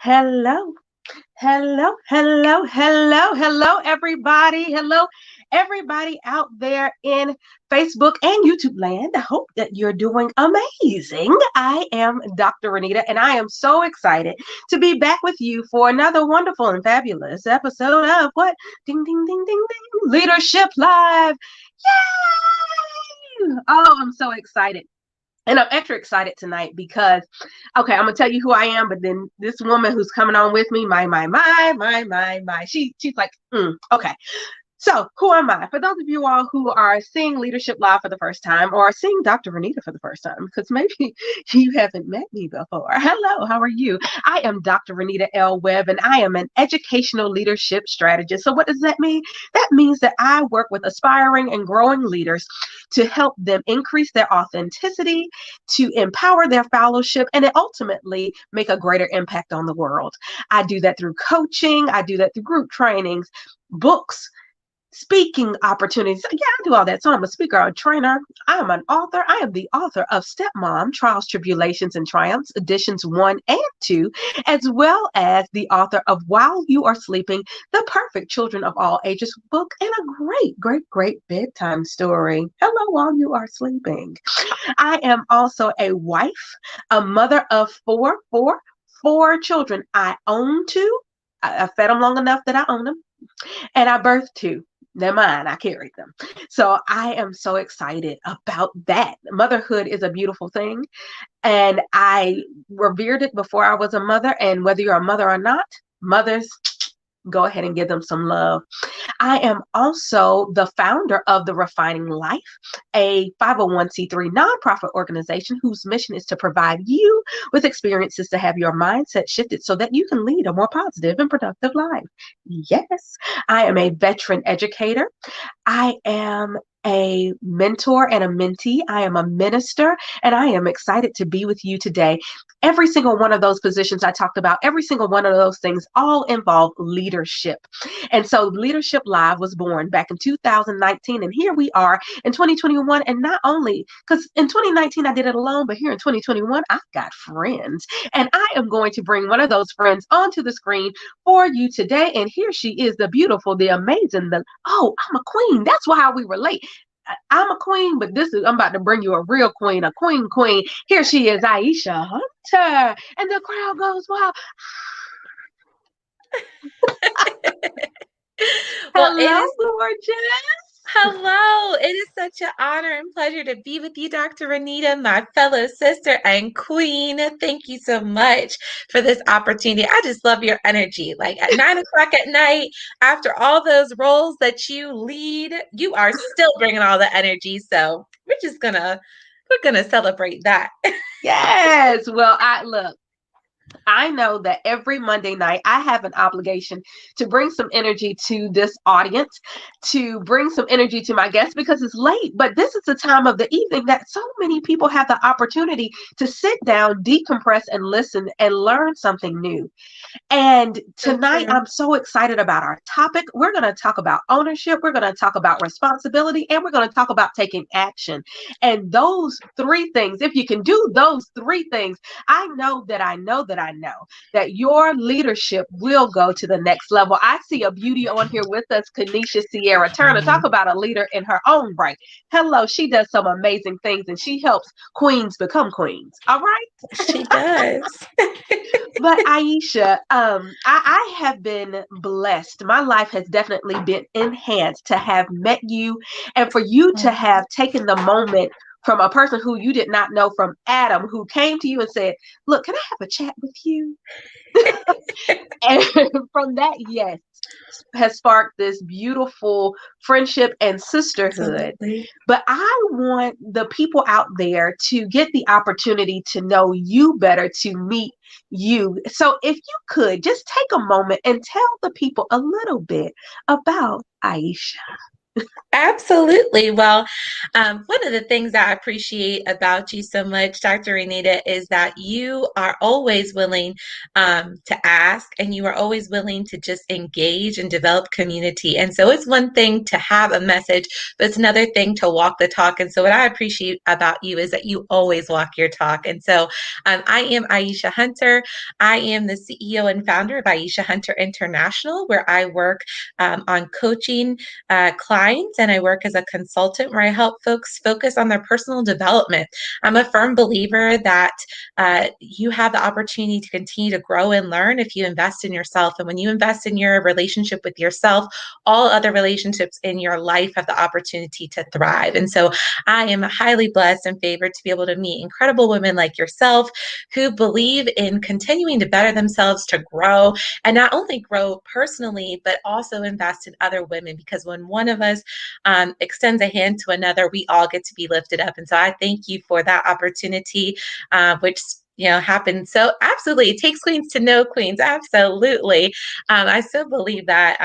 Hello, hello, everybody. Hello, everybody out there in Facebook and YouTube land. I hope that you're doing amazing. I am Dr. Renita, and I am so excited to be back with you for another wonderful and fabulous episode of what? Ding, ding, ding, ding, ding. Leadership Live. Yay! Oh, I'm so excited. And I'm extra excited tonight because, okay, I'm gonna tell you who I am, but then this woman who's coming on with me, she's like, okay. So, who am I? For those of you all who are seeing Leadership Live for the first time or seeing Dr. Renita for the first time, because maybe you haven't met me before. Hello, how are you? I am Dr. Renita L. Webb, and I am an educational leadership strategist. So, what does that mean? That means that I work with aspiring and growing leaders to help them increase their authenticity, to empower their fellowship, and to ultimately make a greater impact on the world. I do that through coaching, I do that through group trainings, books, speaking opportunities. Yeah, I do all that. So I'm a speaker, a trainer. I am an author. I am the author of Stepmom, Trials, Tribulations, and Triumphs, editions 1 and 2, as well as the author of While You Are Sleeping, the perfect children of all ages book, and a great bedtime story. Hello, while you are sleeping. I am also a wife, a mother of four children. I own two. I fed them long enough that I own them, and I birthed two. They're mine. I carried them. So I am so excited about that. Motherhood is a beautiful thing. And I revered it before I was a mother. And whether you're a mother or not, mothers, go ahead and give them some love. I am also the founder of The Refining Life, a 501c3 nonprofit organization whose mission is to provide you with experiences to have your mindset shifted so that you can lead a more positive and productive life. Yes, I am a veteran educator. I am a mentor and a mentee. I am a minister, and I am excited to be with you today. Every single one of those positions I talked about, every single one of those things all involve leadership. And so Leadership Live was born back in 2019, and here we are in 2021. And not only, because in 2019 I did it alone, but here in 2021, I've got friends. And I am going to bring one of those friends onto the screen for you today. And here she is, the beautiful, the amazing, I'm a queen. That's how we relate. I'm a queen, but I'm about to bring you a real queen, a queen. Here she is, Aishah Hunter. And the crowd goes, wow. Well, Hello, gorgeous. hello. It is such an honor and pleasure to be with you, Dr. Renita, my fellow sister and queen. Thank you so much for this opportunity. I just love your energy. Like at 9 o'clock at night, after all those roles that you lead, you are still bringing all the energy. So we're gonna celebrate that. Yes. Well, I know that every Monday night I have an obligation to bring some energy to this audience, to bring some energy to my guests because it's late. But this is the time of the evening that so many people have the opportunity to sit down, decompress, and listen and learn something new. And So tonight, true. I'm so excited about our topic. We're going to talk about ownership, we're going to talk about responsibility, and we're going to talk about taking action. And those three things, if you can do those three things, I know that your leadership will go to the next level. I see a beauty on here with us, Kanisha Sierra Turner. Talk about a leader in her own right. Hello, she does some amazing things and she helps queens become queens. All right. She does. But Aishah, I have been blessed. My life has definitely been enhanced to have met you and for you to have taken the moment from a person who you did not know, from Adam, who came to you and said, look, can I have a chat with you? And from that, yes, has sparked this beautiful friendship and sisterhood. Absolutely. But I want the people out there to get the opportunity to know you better, to meet you. So if you could just take a moment and tell the people a little bit about Aishah. Absolutely. Well, one of the things that I appreciate about you so much, Dr. Renita, is that you are always willing to ask, and you are always willing to just engage and develop community. And so it's one thing to have a message, but it's another thing to walk the talk. And so what I appreciate about you is that you always walk your talk. And so I am Aishah Hunter. I am the CEO and founder of Aishah Hunter International, where I work on coaching clients, and I work as a consultant where I help folks focus on their personal development. I'm a firm believer that you have the opportunity to continue to grow and learn if you invest in yourself. And when you invest in your relationship with yourself, all other relationships in your life have the opportunity to thrive. And so I am highly blessed and favored to be able to meet incredible women like yourself who believe in continuing to better themselves, to grow, and not only grow personally, but also invest in other women. Because when one of us extends a hand to another, we all get to be lifted up. And so I thank you for that opportunity, which happens. So absolutely, it takes queens to know queens. Absolutely, I still believe that,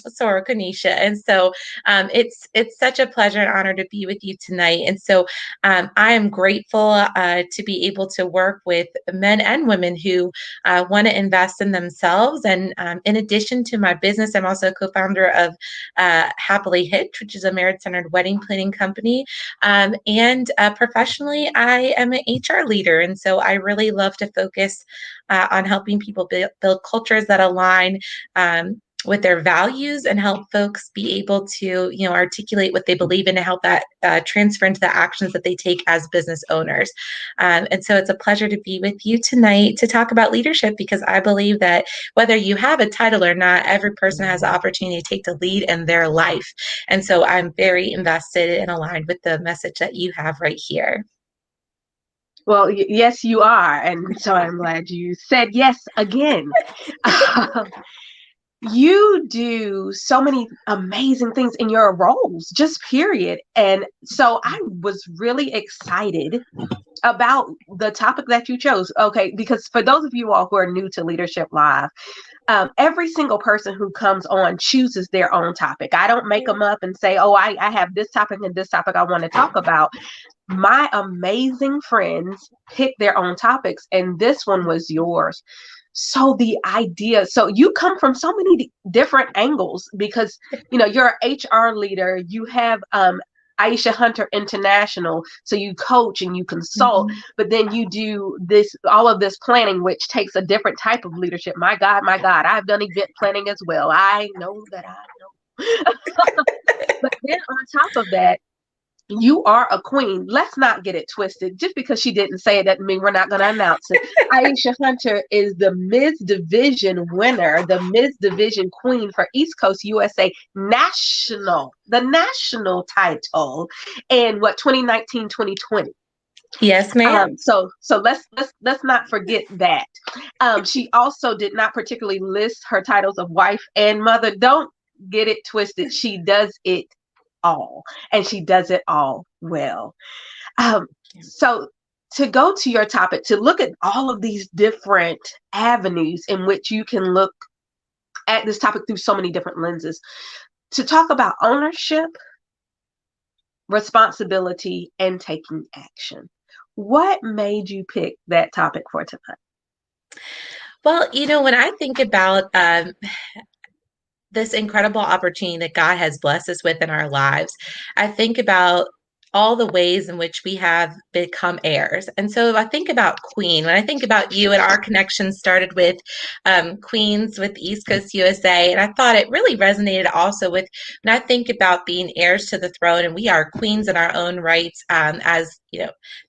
Sora Kanisha. And so it's such a pleasure and honor to be with you tonight. And so I am grateful to be able to work with men and women who want to invest in themselves. And in addition to my business, I'm also a co-founder of Happily Hitched, which is a marriage-centered wedding planning company. And professionally, I am an HR leader. And so I really love to focus on helping people build cultures that align with their values and help folks be able to, articulate what they believe in, to help that transfer into the actions that they take as business owners. And so it's a pleasure to be with you tonight to talk about leadership, because I believe that whether you have a title or not, every person has the opportunity to take the lead in their life. And so I'm very invested and aligned with the message that you have right here. Well, yes, you are. And so I'm glad you said yes again. You do so many amazing things in your roles, just period. And so I was really excited about the topic that you chose. Okay, because for those of you all who are new to Leadership Live, every single person who comes on chooses their own topic. I don't make them up and say, oh, I have this topic and this topic I want to talk about. My amazing friends pick their own topics, and this one was yours. So the idea, so you come from so many different angles, because you're an HR leader, you have Aishah Hunter International, so you coach and you consult, but then you do all of this planning, which takes a different type of leadership. My God, I've done event planning as well. I know that I know. But then on top of that, you are a queen. Let's not get it twisted. Just because she didn't say it doesn't mean we're not going to announce it. Aishah Hunter is the Ms. Division winner, the Ms. Division queen for East Coast USA national, the national title in 2019, 2020. Yes, ma'am. So let's not forget that. She also did not particularly list her titles of wife and mother. Don't get it twisted. She does it all, and she does it all well. So to go to your topic, to look at all of these different avenues in which you can look at this topic through so many different lenses, to talk about ownership, responsibility, and taking action. What made you pick that topic for tonight? Well, when I think about this incredible opportunity that God has blessed us with in our lives, I think about all the ways in which we have become heirs. And so if I think about Queen, when I think about you, and our connection started with Queens with East Coast USA, and I thought it really resonated also with when I think about being heirs to the throne, and we are queens in our own rights, as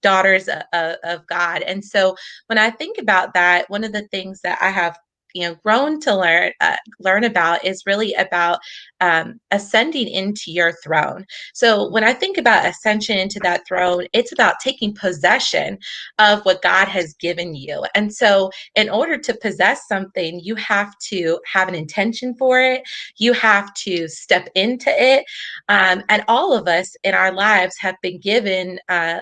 daughters of God. And so when I think about that, one of the things that I have grown to learn about is really about ascending into your throne. So when I think about ascension into that throne, it's about taking possession of what God has given you. And so in order to possess something, you have to have an intention for it. You have to step into it. And all of us in our lives have been given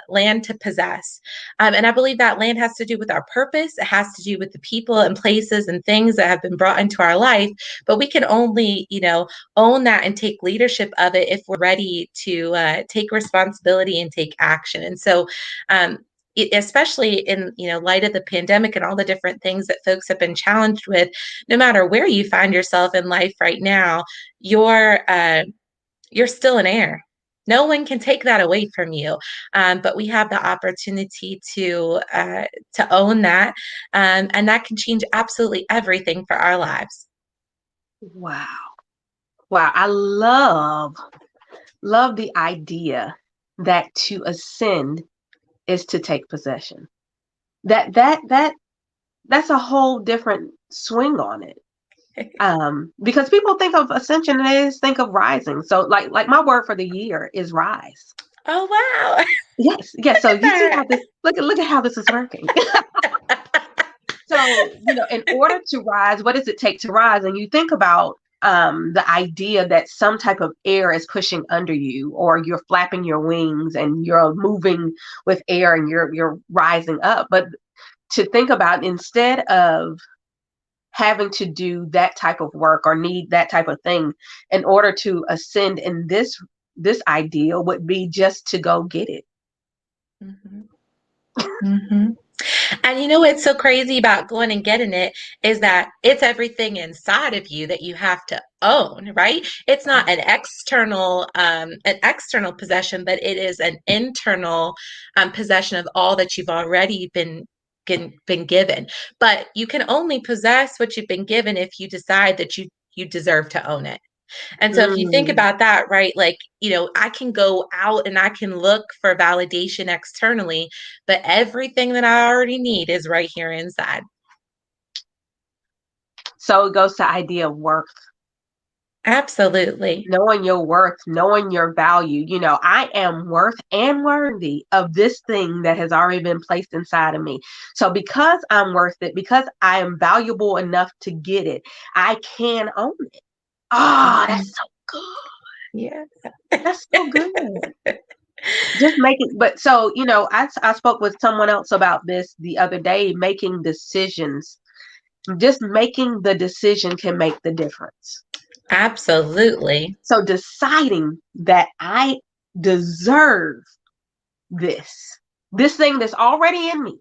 land to possess. And I believe that land has to do with our purpose. It has to do with the people and places and things things that have been brought into our life, but we can only, own that and take leadership of it if we're ready to take responsibility and take action. And so, especially in light of the pandemic and all the different things that folks have been challenged with, no matter where you find yourself in life right now, you're still an heir. No one can take that away from you, but we have the opportunity to own that, and that can change absolutely everything for our lives. Wow. Wow. I love the idea that to ascend is to take possession. That's a whole different swing on it. Because people think of ascension and they just think of rising. So like my word for the year is rise. Oh wow. Yes, yes. So you see how this look at how this is working. So, in order to rise, what does it take to rise? And you think about the idea that some type of air is pushing under you, or you're flapping your wings and you're moving with air and you're rising up. But to think about, instead of having to do that type of work or need that type of thing in order to ascend in this ideal, would be just to go get it. Mm-hmm. Mm-hmm. And what's so crazy about going and getting it is that it's everything inside of you that you have to own, right? It's not an external possession, but it is an internal possession of all that you've already been given. But you can only possess what you've been given if you decide that you deserve to own it. And so if you think Mm. about that, right, like, I can go out and I can look for validation externally, but everything that I already need is right here inside. So it goes to idea of worth, Absolutely. knowing your worth, knowing your value. I am worth and worthy of this thing that has already been placed inside of me. So because I'm worth it, because I am valuable enough to get it, I can own it. Ah, Mhm. that's so good. Yeah. That's so good. Just making, but so, I spoke with someone else about this the other day, making decisions. Just making the decision can make the difference. Absolutely. So deciding that I deserve this thing that's already in me,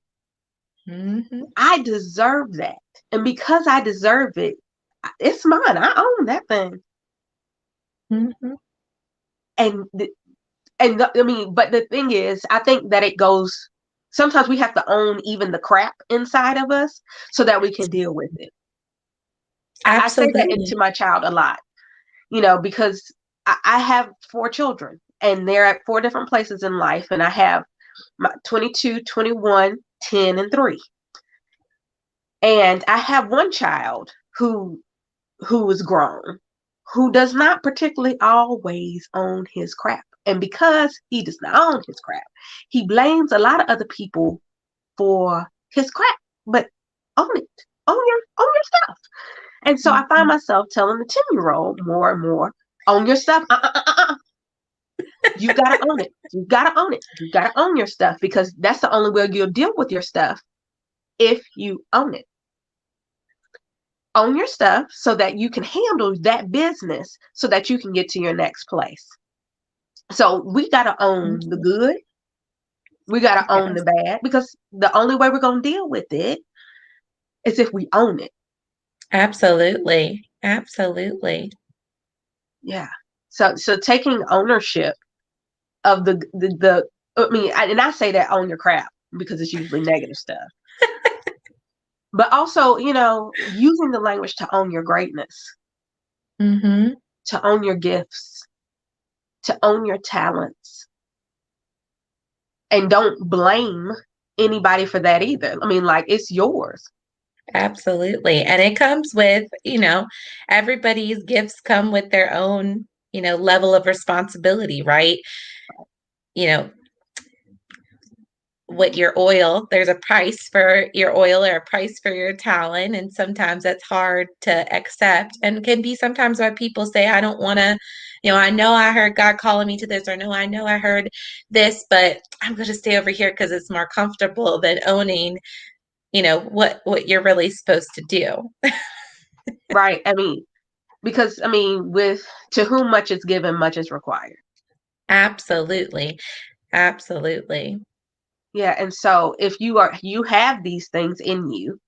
Hmm. I deserve that. And because I deserve it, it's mine. I own that thing. Hmm. And I mean, but the thing is, I think that it goes, sometimes we have to own even the crap inside of us so that we can deal with it. I say that into Absolutely. my child a lot, because I have 4 children and they're at 4 different places in life. And I have my 22, 21, 10, and 3. And I have one child who is grown, who does not particularly always own his crap. And because he does not own his crap, he blames a lot of other people for his crap. But own it. Own your stuff. And so I find Mhm. myself telling the 10-year-old more and more, own your stuff. You gotta own it. You gotta own it. You gotta own your stuff, because that's the only way you'll deal with your stuff, if you own it. Own your stuff so that you can handle that business so that you can get to your next place. So we got to own the good. We got to own the Yes. bad, because the only way we're going to deal with it is if we own it. Absolutely. Absolutely. Yeah. So taking ownership of the I mean, and I say that, own your crap, because it's usually negative stuff. But also, using the language to own your greatness, Hmm. to own your gifts, to own your talents, and don't blame anybody for that either. I mean, like, it's yours. Absolutely. And it comes with, everybody's gifts come with their own, level of responsibility, right? You know, what your oil, there's a price for your oil or a price for your talent. And sometimes that's hard to accept and can be sometimes why people say, I don't want to, I know I heard God calling me to this, or no, I know I heard this, but I'm going to stay over here because it's more comfortable than owning what you're really supposed to do. Right. I mean, because I mean, with to whom much is given, much is required. Absolutely. Absolutely. Yeah. And so if you have these things in you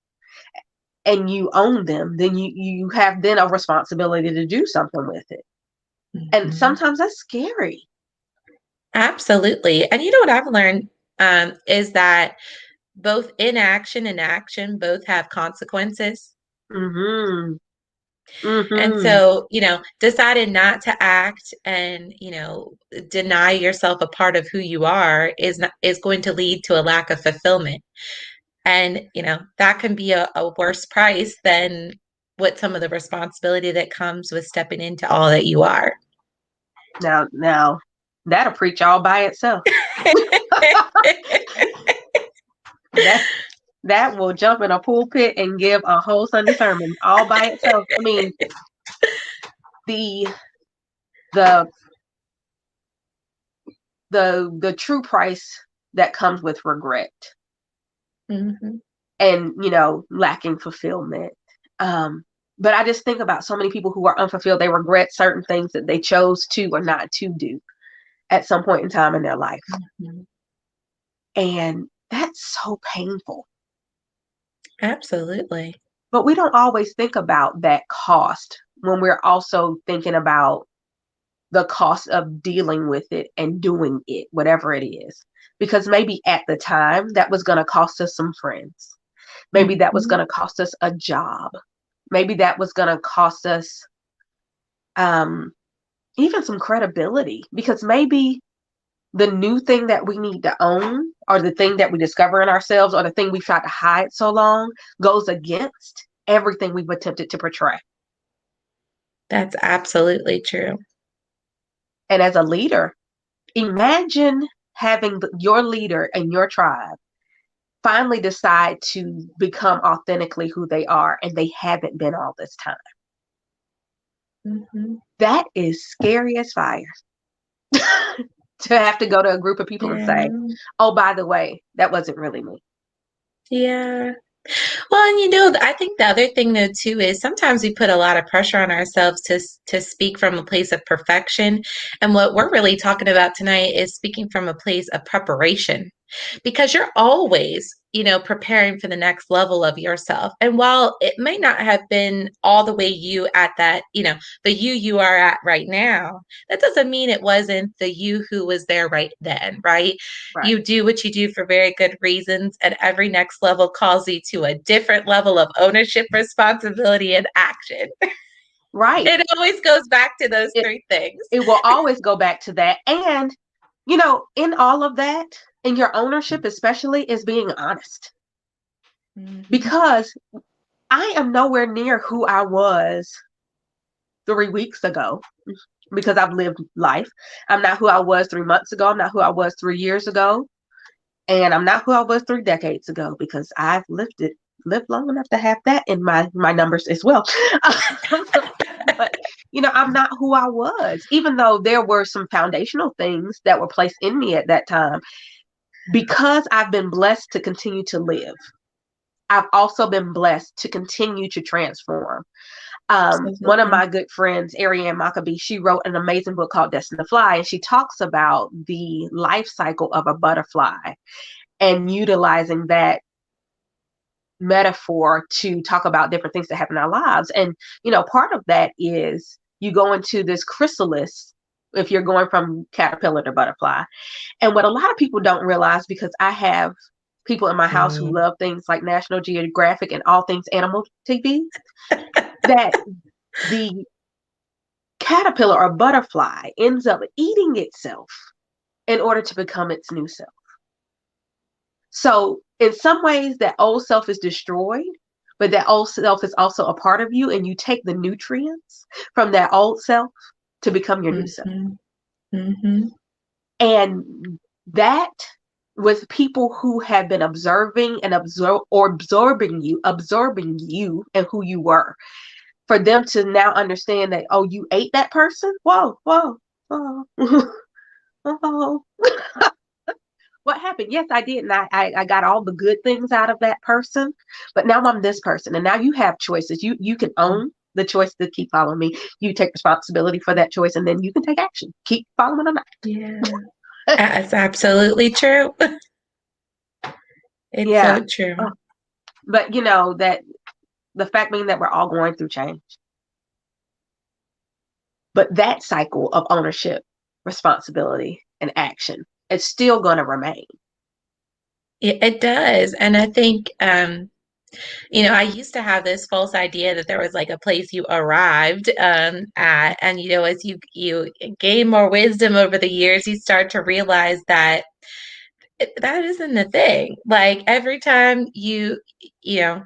and you own them, then you have then a responsibility to do something with it. And Mhm. sometimes that's scary. Absolutely. And you know what I've learned is that both inaction and action both have consequences. Mm-hmm. And Mm-hmm. so, deciding not to act and, deny yourself a part of who you are is going to lead to a lack of fulfillment. And, that can be a worse price than what some of the responsibility that comes with stepping into all that you are. Now that'll preach all by itself. That that will jump in a pulpit and give a whole Sunday sermon all by itself. I mean, the the the true price that comes with regret Mhm. and lacking fulfillment. But I just think about so many people who are unfulfilled. They regret certain things that they chose to or not to do at some point in time in their life, Mhm. and that's so painful. Absolutely. But we don't always think about that cost when we're also thinking about the cost of dealing with it and doing it, whatever it is. Because maybe at the time that was going to cost us some friends. Maybe that was Mhm. going to cost us a job. Maybe that was going to cost us um, even some credibility. Because maybe the new thing that we need to own, or the thing that we discover in ourselves, or the thing we've tried to hide so long, goes against everything we've attempted to portray. That's absolutely true. And as a leader, imagine having your leader and your tribe finally decide to become authentically who they are, and they haven't been all this time. Mhm. That is scary as fire. To have to go to a group of people and say, Yeah. oh, by the way, that wasn't really me. Yeah. Well, and I think the other thing though too is sometimes we put a lot of pressure on ourselves to speak from a place of perfection. And what we're really talking about tonight is speaking from a place of preparation because you're always, preparing for the next level of yourself. And while it may not have been all the way you at that, the you are at right now, that doesn't mean it wasn't the you who was there right then, right? Right. You do what you do for very good reasons, and every next level calls you to a different level of ownership, responsibility, and action. Right. It always goes back to those It, three things. it will always go back to that. And, in all of that, in your ownership, especially, is being honest. Mhm. Because I am nowhere near who I was 3 weeks ago because I've lived life. I'm not who I was 3 months ago. I'm not who I was 3 years ago. And I'm not who I was 3 decades ago because I've lived long enough to have that in my numbers as well. But I'm not who I was, even though there were some foundational things that were placed in me at that time. Because I've been blessed to continue to live, I've also been blessed to continue to transform. One of Absolutely. my good friends, Ariane Maccabee, she wrote an amazing book called Destined to Fly, and she talks about the life cycle of a butterfly and utilizing that metaphor to talk about different things that happen in our lives. And, part of that is you go into this chrysalis if you're going from caterpillar to butterfly. And what a lot of people don't realize, because I have people in my house who Mm. love things like National Geographic and all things animal TV, that the caterpillar or butterfly ends up eating itself in order to become its new self. So, in some ways, that old self is destroyed, but that old self is also a part of you, and you take the nutrients from that old self to become your new self. Mhm. Mhm. And that, with people who have been observing and absorbing you and who you were, for them to now understand that, oh, you ate that person? Whoa, whoa, whoa, whoa. What happened. Yes, I did. And I got all the good things out of that person. But now I'm this person. And now you have choices. You can own the choice to keep following me. You take responsibility for that choice and then you can take action. Keep following or not. Yeah. That's absolutely true. It's Yeah. so true. But that the fact being that we're all going through change. But that cycle of ownership, responsibility, and action is still going to remain. It does. And I think, I used to have this false idea that there was like a place you arrived at, and as you gain more wisdom over the years, you start to realize that that isn't the thing. Like every time you know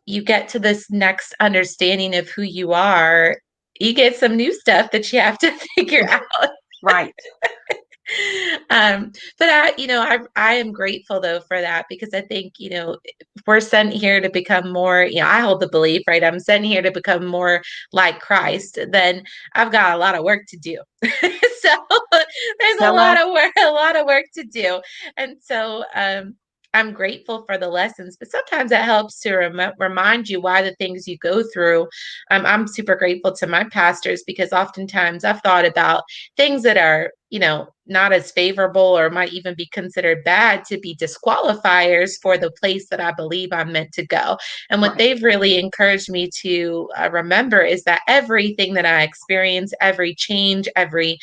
you get to this next understanding of who you are, you get some new stuff that you have to figure out. Right. But I am grateful though for that, because I think, we're sent here to become more, I hold the belief, right? I'm sent here to become more like Christ. Then I've got a lot of work to do. So there's Hello. a lot of work to do. And so, I'm grateful for the lessons, but sometimes it helps to remind you why the things you go through. I'm super grateful to my pastors, because oftentimes I've thought about things that are, not as favorable or might even be considered bad to be disqualifiers for the place that I believe I'm meant to go. And what Right. they've really encouraged me to remember is that everything that I experience, every change, every,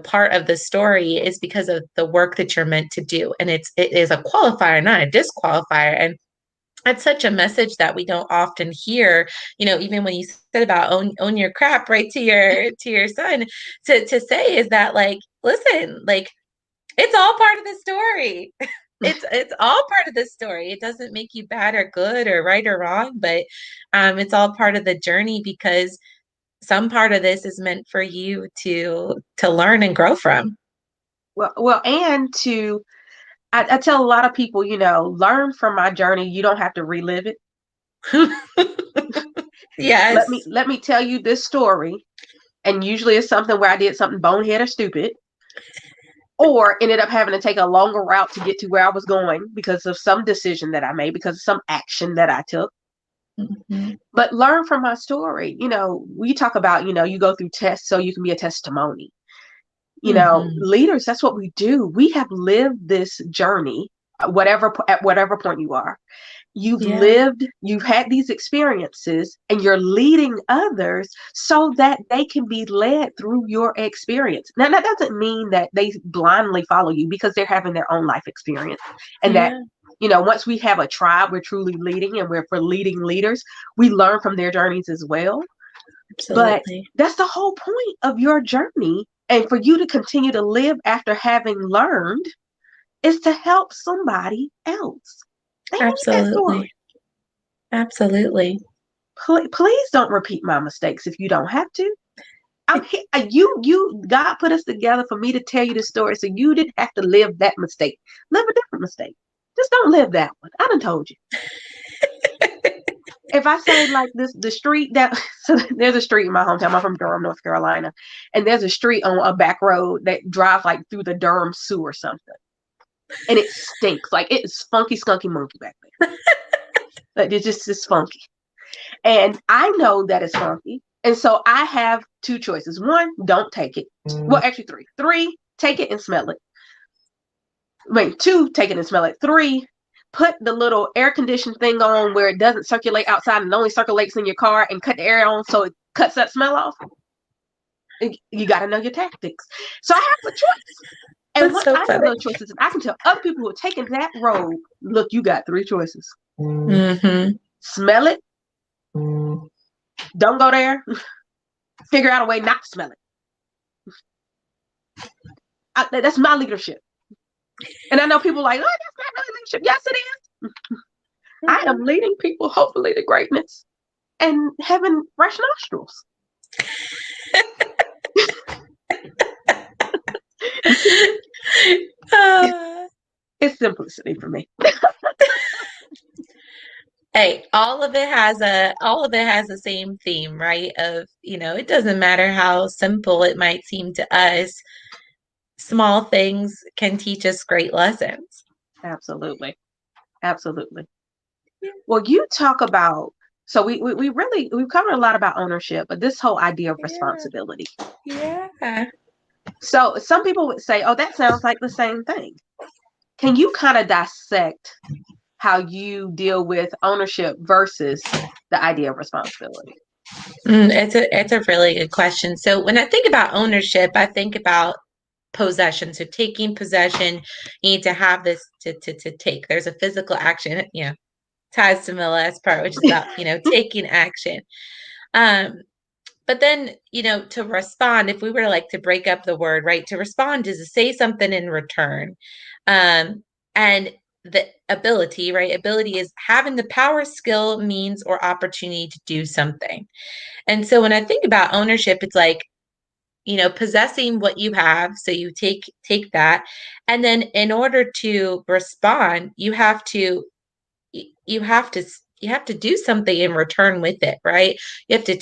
part of the story is because of the work that you're meant to do. And it is a qualifier, not a disqualifier. And that's such a message that we don't often hear, even when you said about own your crap, right, to your son, to say is that, like, listen, like, it's all part of the story. It's all part of the story. It doesn't make you bad or good or right or wrong, but it's all part of the journey, because some part of this is meant for you to learn and grow from. And I tell a lot of people, learn from my journey. You don't have to relive it. Yes. Let me tell you this story. And usually it's something where I did something bonehead or stupid, or ended up having to take a longer route to get to where I was going because of some decision that I made, because of some action that I took. Mm-hmm. But learn from my story. We talk about, you go through tests so you can be a testimony. Mm-hmm. Leaders, that's what we do. We have lived this journey, at whatever point you are. Yeah. You've had these experiences, and you're leading others so that they can be led through your experience. Now, that doesn't mean that they blindly follow you, because they're having their own life experience. And that, Yeah. once we have a tribe, we're truly leading, and we're for leading leaders, we learn from their journeys as well. But Absolutely. that's the whole point of your journey. And for you to continue to live after having learned is to help somebody else. They need that story. Absolutely. Absolutely. Please don't repeat my mistakes if you don't have to. I'm here, God put us together for me to tell you the story, so you didn't have to live that mistake. Live a different mistake. Just don't live that one. I done told you. If I say, like, the street that so there's a street in my hometown. I'm from Durham, North Carolina, and there's a street on a back road that drives like through the Durham Zoo or something, and it stinks. Like, it's funky, skunky monkey back there. Like, it's just funky. And I know that it's funky. And so I have two choices. One, don't take it. Well, actually three. Three, take it and smell it. Wait, two, take it and smell it. Three, put the little air conditioned thing on where it doesn't circulate outside and only circulates in your car, and cut the air on so it cuts that smell off. You got to know your tactics. So I have a choice. And That's once so I know funny. those choices, I can tell other people who are taking that road, look, you got three choices. Mm-hmm. Smell it. Don't go there. Figure out a way not to smell it. That's my leadership. And I know people are like, oh, that's not really leadership. Yes, it is. I am leading people, hopefully, to greatness and having fresh nostrils. It's simplicity for me. Hey, all of it has the same theme, right? Of, it doesn't matter how simple it might seem to us. small things can teach us great lessons. Absolutely. Absolutely. Well, you talk about, so we really, we've covered a lot about ownership, but this whole idea of Yeah, responsibility. yeah. So some people would say, oh, that sounds like the same thing. Can you kind of dissect how you deal with ownership versus the idea of responsibility? It's a really good question. So when I think about ownership, I think about possession. So taking possession, you need to have this to take. There's a physical action, ties to my last part, which is about, taking action. Um, but then, to respond, if we were like to break up the word, right, to respond is to say something in return. And the ability, right? Ability is having the power, skill, means, or opportunity to do something. And so when I think about ownership, it's like, possessing what you have. So you take that. And then in order to respond, you have to you have to do something in return with it, right? You have to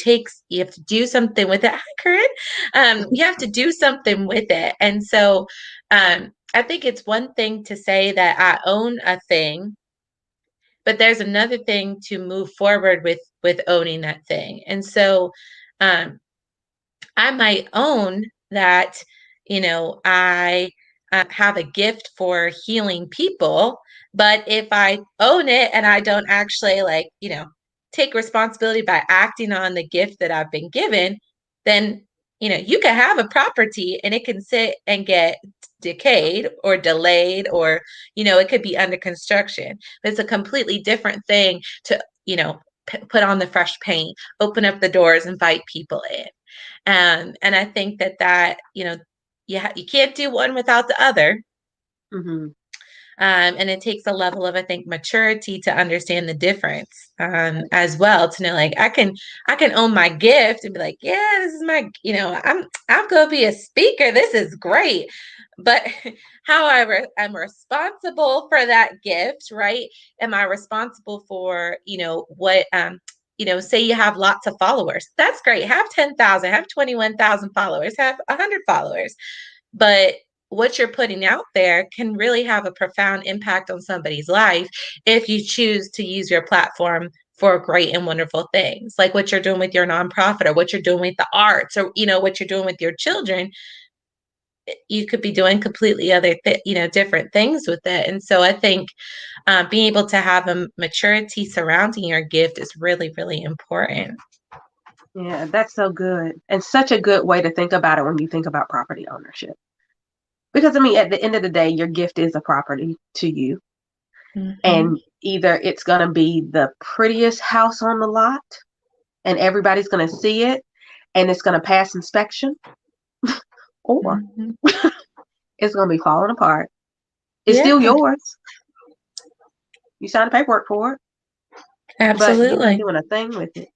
do something with it. Hi, Corinne. You have to do something with it. And so I think it's one thing to say that I own a thing, but there's another thing to move forward with owning that thing. And so um I might own that, I have a gift for healing people. But if I own it and I don't actually take responsibility by acting on the gift that I've been given, then, you can have a property and it can sit and get decayed or delayed, or, it could be under construction. But it's a completely different thing to, put on the fresh paint, open up the doors, invite people in. And I think that you can't do one without the other. Hmm. And it takes a level of, I think, maturity to understand the difference, as well, to know, like, I can own my gift and be like, yeah, this is my, I'm gonna be a speaker. This is great. But however, I'm responsible for that gift, right? Am I responsible for, what say you have lots of followers. That's great. Have 10,000, have 21,000 followers, have 100 followers. But what you're putting out there can really have a profound impact on somebody's life if you choose to use your platform for great and wonderful things, like what you're doing with your nonprofit, or what you're doing with the arts, or what you're doing with your children. You could be doing completely different things with it. And so I think being able to have a maturity surrounding your gift is really, really important. Yeah, that's so good. And such a good way to think about it when you think about property ownership. Because I mean, at the end of the day, your gift is a property to you. Hmm. And either it's going to be the prettiest house on the lot and everybody's going to see it and it's going to pass inspection, or Hmm. it's going to be falling apart. It's still Yeah, yours. You signed the paperwork for it, but you're not absolutely. doing a thing with it.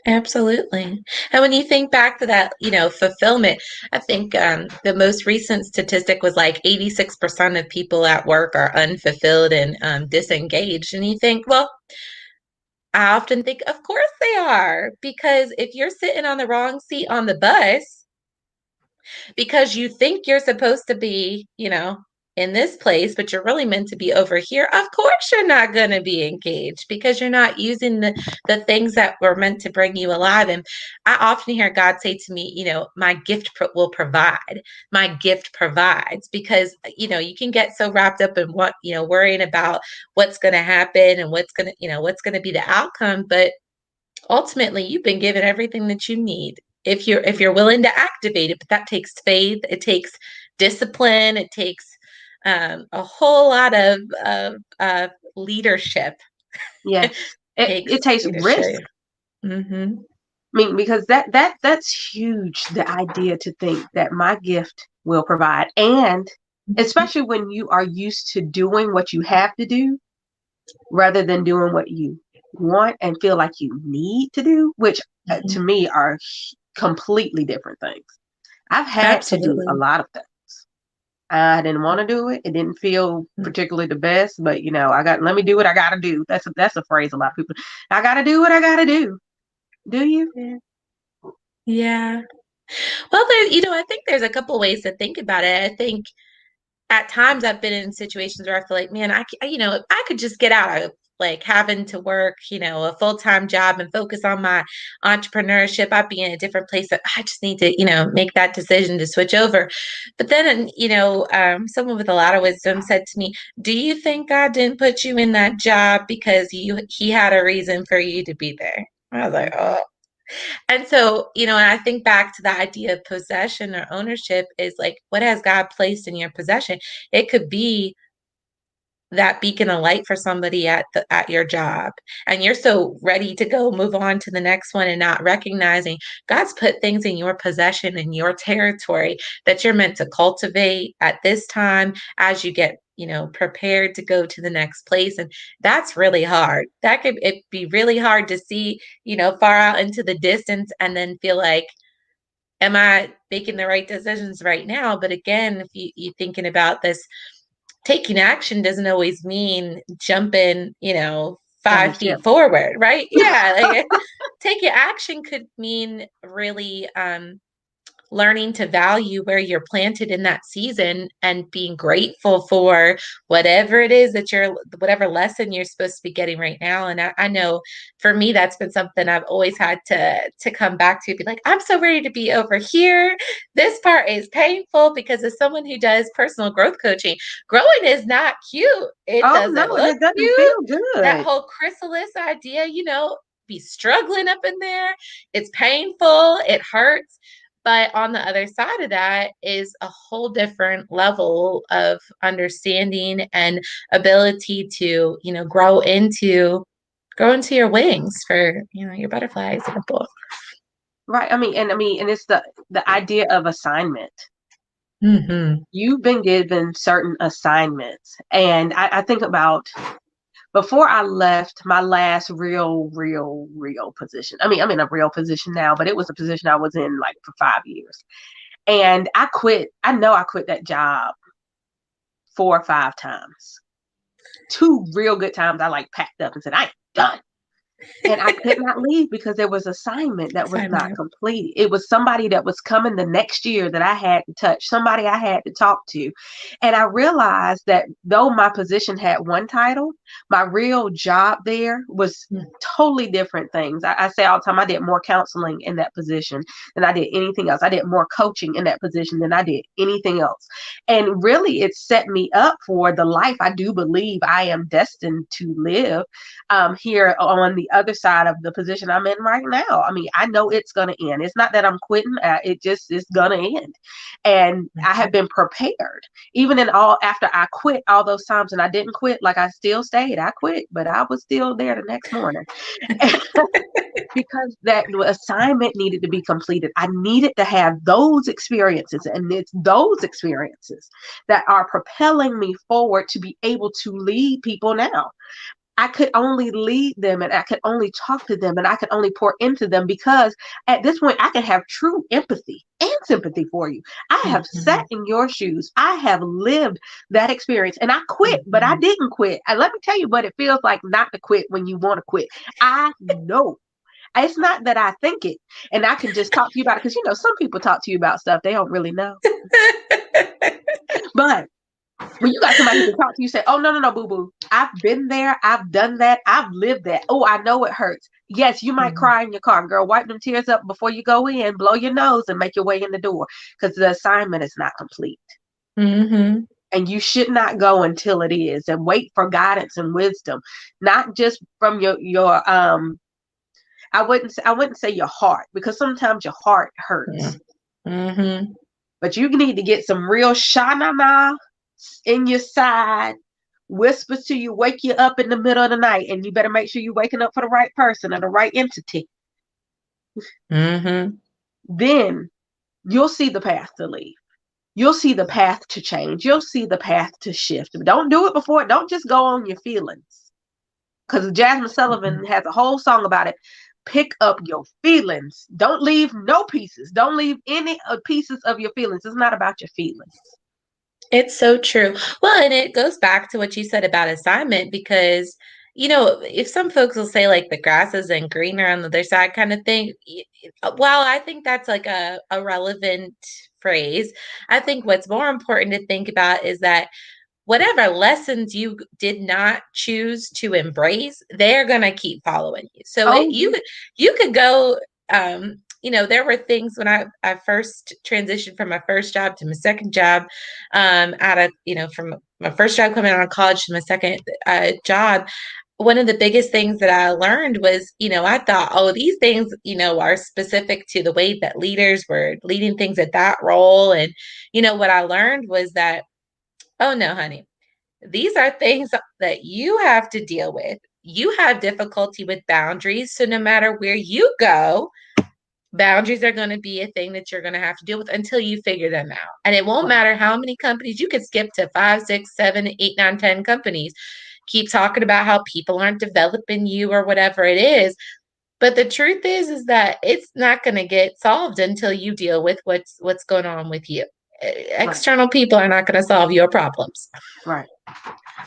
Absolutely. And when you think back to that, fulfillment, I think the most recent statistic was like 86% of people at work are unfulfilled and disengaged. And you think, well, I often think, of course they are, because if you're sitting on the wrong seat on the bus, because you think you're supposed to be, in this place, but you're really meant to be over here, of course you're not going to be engaged, because you're not using the things that were meant to bring you alive. And I often hear God say to me, my gift will provide. My gift provides, because, you can get so wrapped up in what, worrying about what's going to happen and what's going to be the outcome. But ultimately, you've been given everything that you need if you're willing to activate it. But that takes faith, it takes discipline, it takes a whole lot of leadership. Yes. It Takes takes risk. leadership. Hmm. I mean, because that's huge, the idea to think that my gift will provide. And especially when you are used to doing what you have to do rather than doing what you want and feel like you need to do, which to me are completely different things. I've had to do a Absolutely. lot of things. I didn't want to do it. It didn't feel particularly the best, but let me do what I gotta do. That's a phrase a lot of people. I gotta do what I gotta do. Do you? Yeah. Yeah. Well, I think there's a couple ways to think about it. I think at times I've been in situations where I feel like, man, if I could just get out of like having to work, a full-time job and focus on my entrepreneurship, I'd be in a different place. That I just need to, make that decision to switch over. But then, someone with a lot of wisdom said to me, "Do you think God didn't put you in that job because he had a reason for you to be there?" I was like, oh. And so, and I think back to the idea of possession or ownership is like, what has God placed in your possession? It could be that beacon of light for somebody at your job, and you're so ready to go move on to the next one and not recognizing God's put things in your possession, in your territory, that you're meant to cultivate at this time as you get prepared to go to the next place. And that's really hard. That could it be really hard to see far out into the distance and then feel like, am I making the right decisions right now? But again, if you're thinking about this, taking action doesn't always mean jumping, On the 5 feet ship. forward, right? Yeah, like taking action could mean really learning to value where you're planted in that season and being grateful for whatever it is that whatever lesson you're supposed to be getting right now. And I know for me, that's been something I've always had to come back to, be like, I'm so ready to be over here. This part is painful because as someone who does personal growth coaching, growing is not cute. It Oh doesn't no, and look it doesn't cute. feel That good. whole chrysalis idea, be struggling up in there. It's painful. It hurts. But on the other side of that is a whole different level of understanding and ability to, grow into your wings for, your butterfly example. Right. And it's the idea of assignment. Mm-hmm. You've been given certain assignments. And I think about before I left my last real position. I'm in a real position now, but it was a position I was in like for 5 years. And I quit. I know I quit that job 4 or 5 times. Two real good times I like packed up and said, I ain't done. And I could not leave because there was assignment that was not Assignment. completed. It was somebody that was coming the next year that I had to touch, somebody I had to talk to. And I realized that though my position had one title, my real job there was totally different things. I say all the time, I did more counseling in that position than I did anything else. I did more coaching in that position than I did anything else. And really, it set me up for the life I do believe I am destined to live here on the other side of the position I'm in right now. I mean, I know it's going to end. It's not that I'm quitting. It just is going to end. And I have been prepared. Even in all, after I quit all those times and I didn't quit, like I still stayed. I quit, but I was still there the next morning. Because that assignment needed to be completed. I needed to have those experiences, and it's those experiences that are propelling me forward to be able to lead people now. I could only lead them and I could only talk to them and I could only pour into them because at this point I can have true empathy and sympathy for you. I have sat Mm-hmm. in your shoes. I have lived that experience and I quit, but I Mm-hmm. didn't quit. And let me tell you what it feels like not to quit when you want to quit. I know. It's not that I think it and I can just talk to you about it because, some people talk to you about stuff they don't really know. But when you got somebody who can talk to you, say, oh, no, no, no, boo boo. I've been there. I've done that. I've lived that. Oh, I know it hurts. Yes, you might cry in your car. Girl, wipe them tears up before you go in, blow your nose and make your way in the door because the assignment is not complete. Mm-hmm. And you should not go until it is and wait for guidance and wisdom, not just from your I wouldn't say your heart because sometimes your heart hurts. Mm-hmm. But you need to get some real shanana in your side, whispers to you, wake you up in the middle of the night, and you better make sure you're waking up for the right person or the right entity. Mm-hmm. Then you'll see the path to leave. You'll see the path to change. You'll see the path to shift. Don't do it before. Don't just go on your feelings. Because Jasmine Sullivan has a whole song about it. Pick up your feelings. Don't leave no pieces. Don't leave any pieces of your feelings. It's not about your feelings. It's so true. Well, and it goes back to what you said about assignment because, if some folks will say like the grass isn't greener on the other side kind of thing, well, I think that's like a relevant phrase. I think what's more important to think about is that whatever lessons you did not choose to embrace, they're going to keep following you. So Oh, yeah. you could go, there were things when I first transitioned from my first job to my second job, from my first job coming out of college to my second job. One of the biggest things that I learned was, I thought, oh, these things, are specific to the way that leaders were leading things at that role. And, what I learned was that, oh no, honey, these are things that you have to deal with. You have difficulty with boundaries. So no matter where you go, boundaries are going to be a thing that you're going to have to deal with until you figure them out. And it won't Right, matter how many companies you could skip to 5, 6, 7, 8, 9, 10 companies. Keep talking about how people aren't developing you or whatever it is. But the truth is that it's not going to get solved until you deal with what's going on with you. right, External people are not going to solve your problems. right.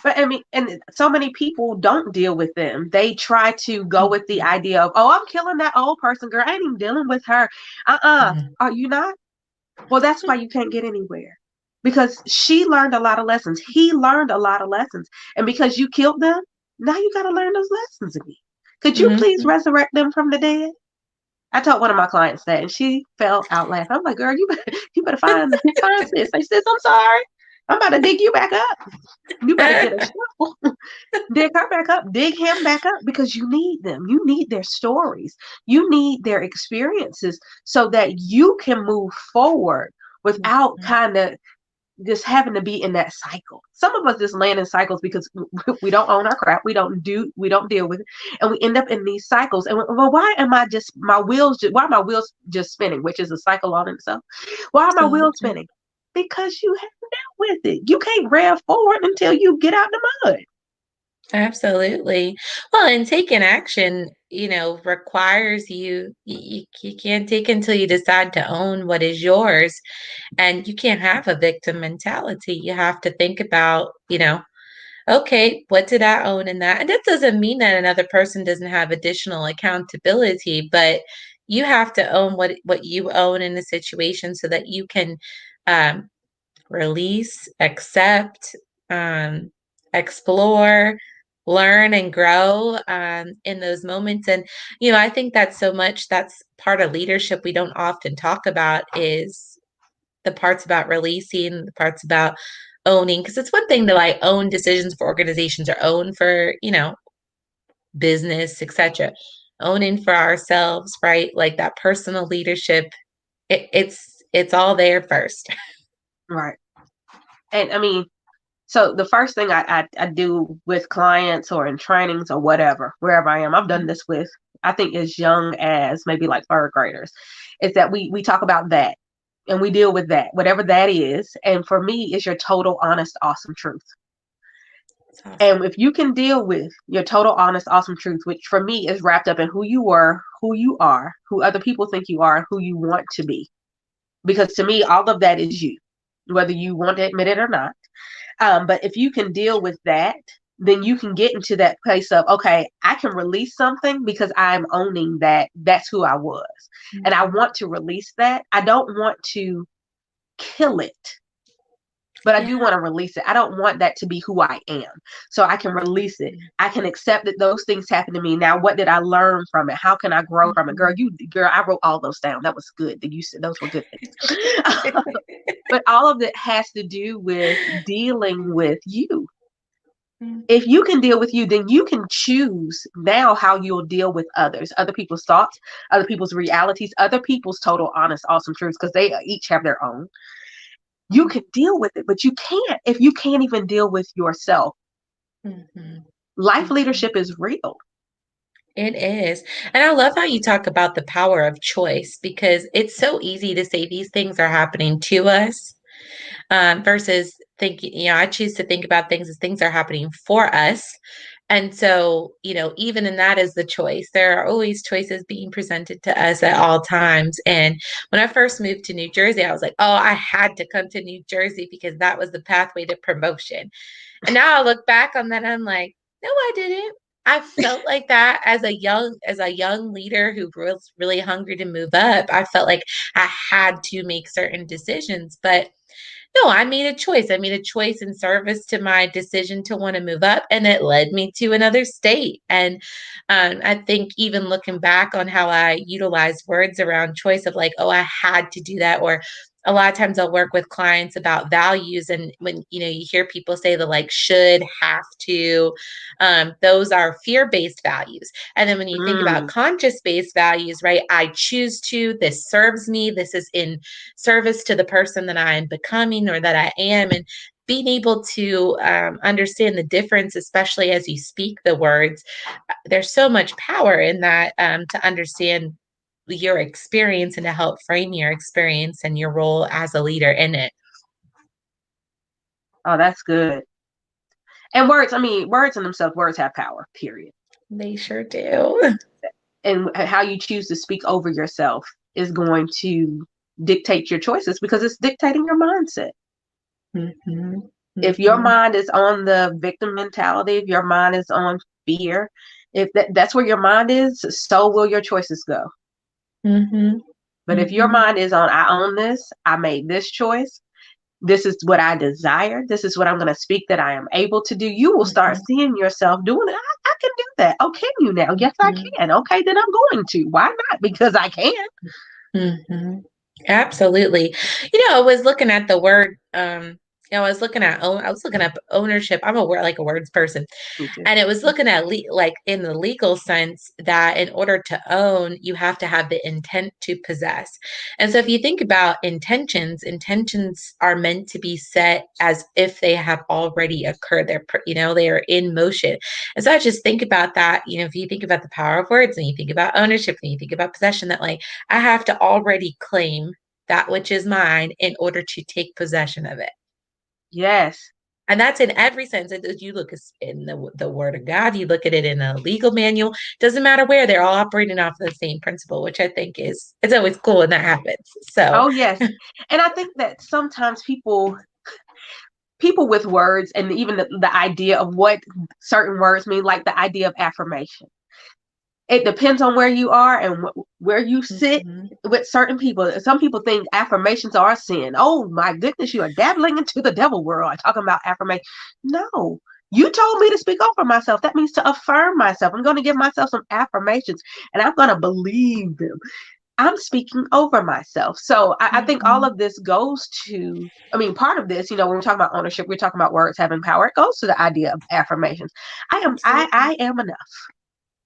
But I mean, and so many people don't deal with them. They try to go with the Mhm. idea of, oh, I'm killing that old person, girl. I ain't even dealing with her. Mhm. Are you not? Well, that's why you can't get anywhere. Because she learned a lot of lessons. He learned a lot of lessons. And because you killed them, now you got to learn those lessons again. Could you please Mhm. resurrect them from the dead? I told one of my clients that, and she fell out laughing. I'm like, girl, you better find sis. I says, I'm sorry. I'm about to dig you back up. You better get a shovel, dig her back up, dig him back up, because you need them. You need their stories. You need their experiences so that you can move forward without kind of just having to be in that cycle. Some of us just land in cycles because we don't own our crap. We don't deal with it. And we end up in these cycles. And well, why am I just, why are my wheels just spinning, which is a cycle on itself? Why are my wheels Absolutely. spinning? Because you haven't dealt with it. You can't rev forward until you get out the mud. Absolutely. Well, and taking action, requires you can't take until you decide to own what is yours. And you can't have a victim mentality. You have to think about, okay, what did I own in that? And that doesn't mean that another person doesn't have additional accountability, but you have to own what you own in the situation so that you can um, release, accept, um, explore, learn, and grow in those moments. And, I think that's part of leadership we don't often talk about is the parts about releasing, the parts about owning. Because it's one thing to like own decisions for organizations or own for, business, etc. Owning for ourselves, right? Like that personal leadership, it's all there first. Right. And I mean, so the first thing I do with clients or in trainings or whatever, wherever I am, I've done this with, I think as young as maybe like third graders, is that we talk about that and we deal with that, whatever that is. And for me, is your total, honest, awesome truth. It's awesome. And if you can deal with your total, honest, awesome truth, which for me is wrapped up in who you were, who you are, who other people think you are, who you want to be. Because to me, all of that is you, whether you want to admit it or not. But if you can deal with that, then you can get into that place of, okay, I can release something because I'm owning that that's who I was. And I Mhm. want to release that. I don't want to kill it, but I do Yeah. want to release it. I don't want that to be who I am. So I can release it. I can accept that those things happen to me. Now, what did I learn from it? How can I grow from it? Mhm. Girl, I wrote all those down. That was good. That you said those were good things. But all of it has to do with dealing with you. If you can deal with you, then you can choose now how you'll deal with others, other people's thoughts, other people's realities, other people's total, honest, awesome truths, because they each have their own. You can deal with it, but you can't if you can't even deal with yourself. Mhm. Life Mhm. leadership is real. It is. And I love how you talk about the power of choice because it's so easy to say these things are happening to us versus thinking, I choose to think about things as things are happening for us. And so, even in that is the choice. There are always choices being presented to us at all times. And when I first moved to New Jersey, I was like, oh, I had to come to New Jersey because that was the pathway to promotion. And now I look back on that, and I'm like, no, I didn't. I felt like that as a young leader who was really hungry to move up. I felt like I had to make certain decisions, but no, I made a choice. I made a choice in service to my decision to want to move up, and it led me to another state. And I think even looking back on how I utilize words around choice of like, oh, I had to do that, or a lot of times I'll work with clients about values, and when you hear people say the like should, have to, those are fear-based values. And then when you think about Mm, conscious-based values, right? I choose to. This serves me. This is in service to the person that I am becoming or that I am. And being able to understand the difference, especially as you speak the words, there's so much power in that, to understand your experience and to help frame your experience and your role as a leader in it. oh, that's good. And words, I mean, words in themselves, words have power, period. They sure do. And how you choose to speak over yourself is going to dictate your choices because it's dictating your mindset. Mm-hmm. If your Mm-hmm. mind is on the victim mentality, if your mind is on fear, if that's where your mind is, so will your choices go. Mm-hmm. But if your Mm-hmm. mind is on, I own this, I made this choice, this is what I desire, this is what I'm going to speak that I am able to do, you will start Mm-hmm. seeing yourself doing it. I can do that. Oh, can you now? Yes, I Mm-hmm. can. Okay, then I'm going to. Why not? Because I can. Mm-hmm. Absolutely. I was looking at the word, I was looking at I was looking up ownership. I'm a word like a words person. Me too. And it was looking at like in the legal sense that in order to own, you have to have the intent to possess. And so if you think about intentions are meant to be set as if they have already occurred. They are in motion. And so I just think about that, if you think about the power of words and you think about ownership and you think about possession, that like I have to already claim that which is mine in order to take possession of it. Yes. And that's in every sense. You look in the word of God, you look at it in a legal manual, doesn't matter where, they're all operating off of the same principle, which I think it's always cool when that happens. So, Oh, yes. And I think that sometimes people with words and even the idea of what certain words mean, like the idea of affirmation, it depends on where you are and where you sit mhm, with certain people. Some people think affirmations are a sin. Oh my goodness, you are dabbling into the devil world talking about affirmation. No, you told me to speak over myself. That means to affirm myself. I'm going to give myself some affirmations and I'm going to believe them. I'm speaking over myself. So I think all mhm, of this goes to, I mean, part of this, when we're talking about ownership, we're talking about words having power. It goes to the idea of affirmations. I absolutely. am enough.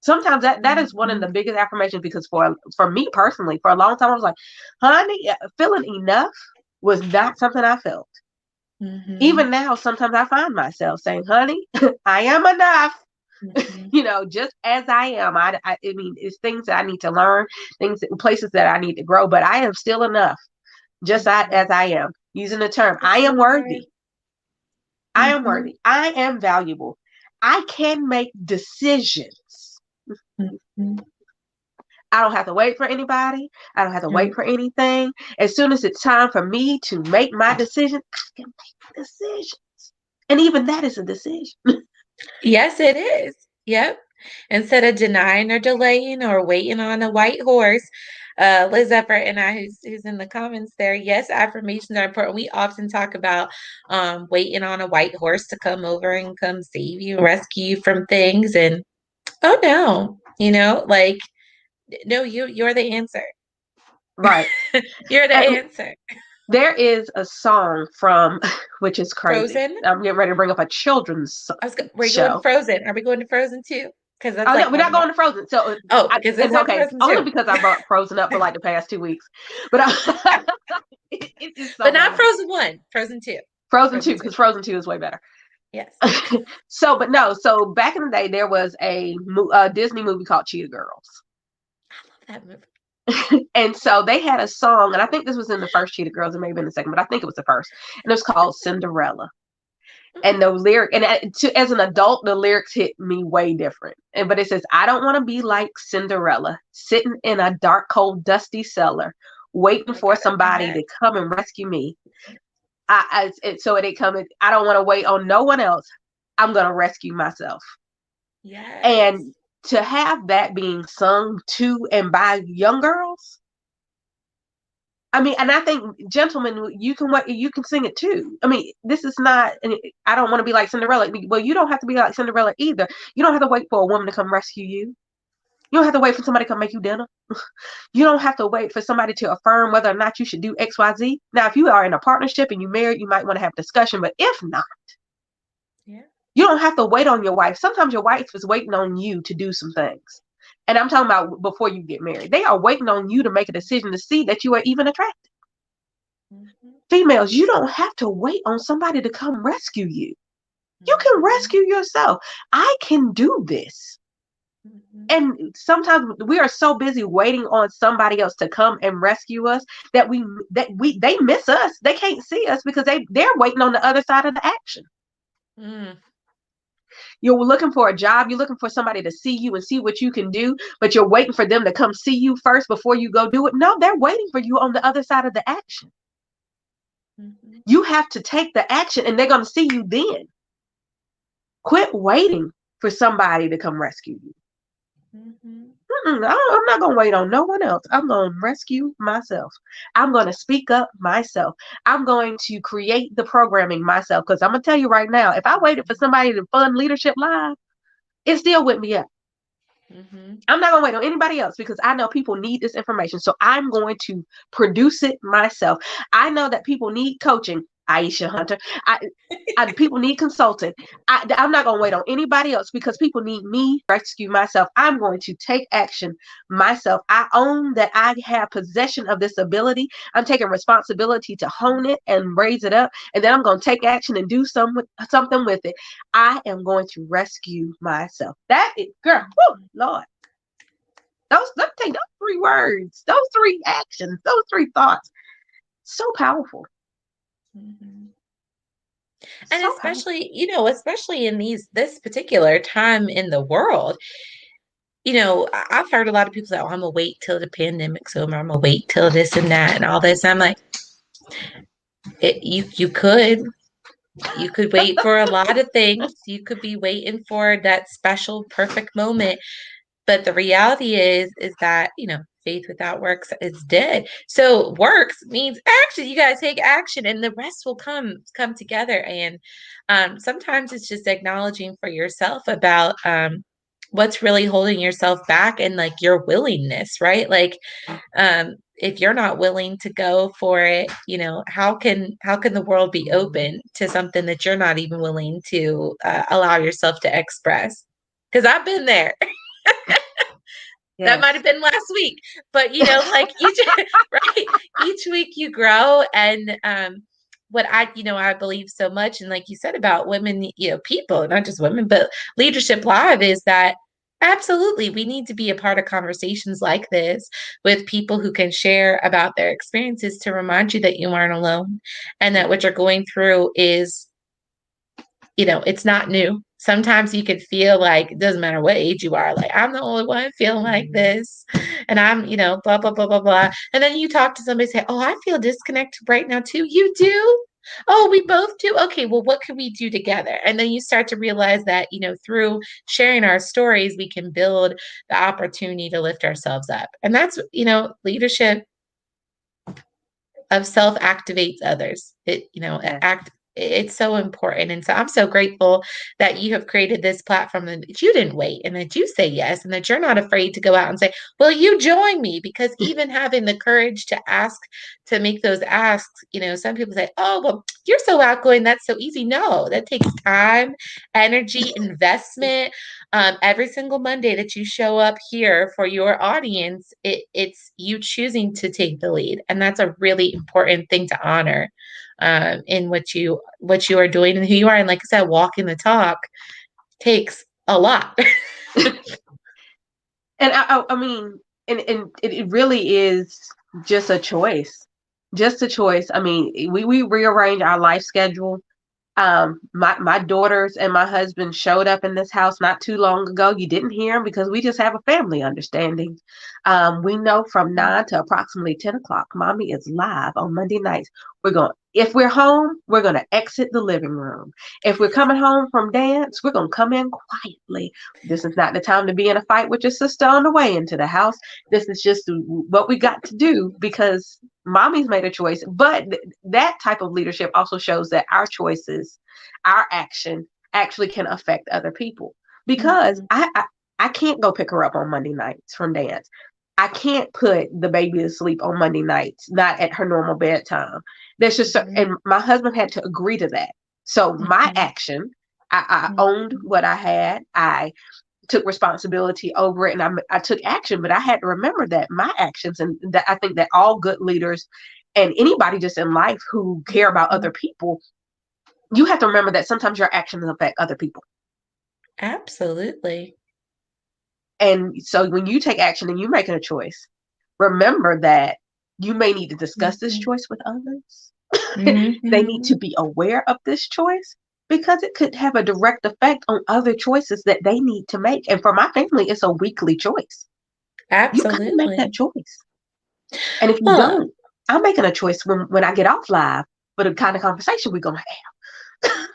Sometimes that is one of Mhm, the biggest affirmations because for me personally, for a long time I was like, honey, feeling enough was not something I felt. mhm, Even now, sometimes I find myself saying, honey, I am enough. mhm, Just as I am. I mean, it's things that I need to learn, places that I need to grow, but I am still enough, just mhm. as I am. Using the term, I That's am so right. worthy. I am Mhm, worthy. I am valuable. I can make decisions. mhm. I don't have to wait for anybody. I don't have to wait Nope. for anything. As soon as it's time for me to make my decision, I can make decisions. And even that is a decision. Yes, it is. Yep. Instead of denying or delaying or waiting on a white horse, Liz Upper and I, who's in the comments there, yes, affirmations are important. We often talk about waiting on a white horse to come over and come save you, rescue you from things. And oh no, like no, you're the answer. Right. You're the And answer. there is a song from, which is crazy. Frozen. I'm getting ready to bring up a children's We're going to show. Frozen. Are we going to Frozen too? Because that's Oh no, like we're one not of my. going to Frozen. So, Oh, because it's and on okay, Frozen only too. because I brought Frozen up for like the past 2 weeks, but it is so But not random. Frozen 1, Frozen 2. Frozen two, Frozen 2. because Frozen two is way better. Yes. So, but no, so back in the day, there was a Disney movie called Cheetah Girls. That movie. And so they had a song, and I think this was in the first Cheetah Girls, it may have been the second, but I think it was the first. And it was called Cinderella. And the lyric, and as an adult, the lyrics hit me way different. But it says, "I don't want to be like Cinderella, sitting in a dark, cold, dusty cellar, waiting Oh my for God, I'm in somebody that. to come and rescue me. So it coming. I don't want to wait on no one else. I'm gonna rescue myself." Yes. And to have that being sung to and by young girls, I mean, and I think, gentlemen, you can sing it too. I mean, this is not. I don't want to be like Cinderella. Well, you don't have to be like Cinderella either. You don't have to wait for a woman to come rescue you. You don't have to wait for somebody to come make you dinner. You don't have to wait for somebody to affirm whether or not you should do X, Y, Z. Now, if you are in a partnership and you're married, you might want to have a discussion. But if not, Yeah. you don't have to wait on your wife. Sometimes your wife is waiting on you to do some things. And I'm talking about before you get married. They are waiting on you to make a decision to see that you are even attracted. Mhm. Females, you don't have to wait on somebody to come rescue you. You can Mhm. rescue yourself. I can do this. Mhm. And sometimes we are so busy waiting on somebody else to come and rescue us that they miss us. They can't see us because they're waiting on the other side of the action. Mm. You're looking for a job, you're looking for somebody to see you and see what you can do, but you're waiting for them to come see you first before you go do it. No, they're waiting for you on the other side of the action. Mhm. You have to take the action and they're going to see you then. Quit waiting for somebody to come rescue you. Mhm. I'm not going to wait on no one else. I'm going to rescue myself. I'm going to speak up myself. I'm going to create the programming myself. Because I'm going to tell you right now, if I waited for somebody to fund Leadership Live, it still wouldn't be up. Mhm. I'm not going to wait on anybody else because I know people need this information. So I'm going to produce it myself. I know that people need coaching, Aisha Hunter. I, people need consulting. I'm not going to wait on anybody else because people need me to rescue myself. I'm going to take action myself. I own that I have possession of this ability. I'm taking responsibility to hone it and raise it up. And then I'm going to take action and do something with it. I am going to rescue myself. That is, girl, whoo, Lord. Let me take those three words, those three actions, those three thoughts. So powerful. Mhm. And So powerful. especially, especially in this particular time in the world, I've heard a lot of people say, "Oh, I'm gonna wait till the pandemic's over. I'm gonna wait till this and that and all this." I'm like, you could wait for a lot of things. You could be waiting for that special perfect moment. But the reality is that, faith without works is dead. So works means action. You gotta take action and the rest will come together. And sometimes it's just acknowledging for yourself about what's really holding yourself back and like your willingness, right? Like if you're not willing to go for it, how can the world be open to something that you're not even willing to allow yourself to express? Because I've been there. That might Yes. have been last week, but like each right, each week you grow. And what I believe so much, and like you said about women, people, not just women, but Leadership Live, is that absolutely we need to be a part of conversations like this with people who can share about their experiences to remind you that you aren't alone and that what you're going through is, it's not new. Sometimes you could feel like it doesn't matter what age you are, like I'm the only one feeling like this. And I'm, blah, blah, blah, blah, blah. And then you talk to somebody and say, "Oh, I feel disconnected right now too." You do? Oh, we both do. Okay, well, what can we do together? And then you start to realize that, through sharing our stories, we can build the opportunity to lift ourselves up. And that's, leadership of self activates others. Yes. It's so important. And so I'm so grateful that you have created this platform and that you didn't wait and that you say yes and that you're not afraid to go out and say, "Will you join me?" Because even having the courage to ask, to make those asks, some people say, "Oh, well, you're so outgoing. That's so easy." No, that takes time, energy, investment. Every single Monday that you show up here for your audience, it's you choosing to take the lead. And that's a really important thing to honor in what you are doing and who you are. And like I said, walking the talk takes a lot. And I mean, and it really is just a choice. Just a choice. I mean, we rearrange our life schedule My daughters and my husband showed up in this house not too long ago. You didn't hear them because we just have a family understanding. We know from 9 to approximately 10 o'clock, mommy is live on Monday nights. If we're home, we're gonna exit the living room. If we're coming home from dance, we're gonna come in quietly. This is not the time to be in a fight with your sister on the way into the house. This is just what we got to do because mommy's made a choice. But that type of leadership also shows that our choices, our action actually can affect other people. Because Mhm. I can't go pick her up on Monday nights from dance. I can't put the baby to sleep on Monday nights, not at her normal bedtime. There's just, Mhm. and my husband had to agree to that. So my Mhm. action, I owned Mhm. what I had. I took responsibility over it, and I took action. But I had to remember that my actions, and that I think that all good leaders and anybody just in life who care about other Mhm. people, you have to remember that sometimes your actions affect other people. Absolutely. And so when you take action and you're making a choice, remember that you may need to discuss this Mhm. choice with others. They need to Mhm. be aware of this choice because it could have a direct effect on other choices that they need to make. And for my family, it's a weekly choice. You got to make that Absolutely. choice. And if you Well, don't, I'm making a choice when I get off live for the kind of conversation we're going to have.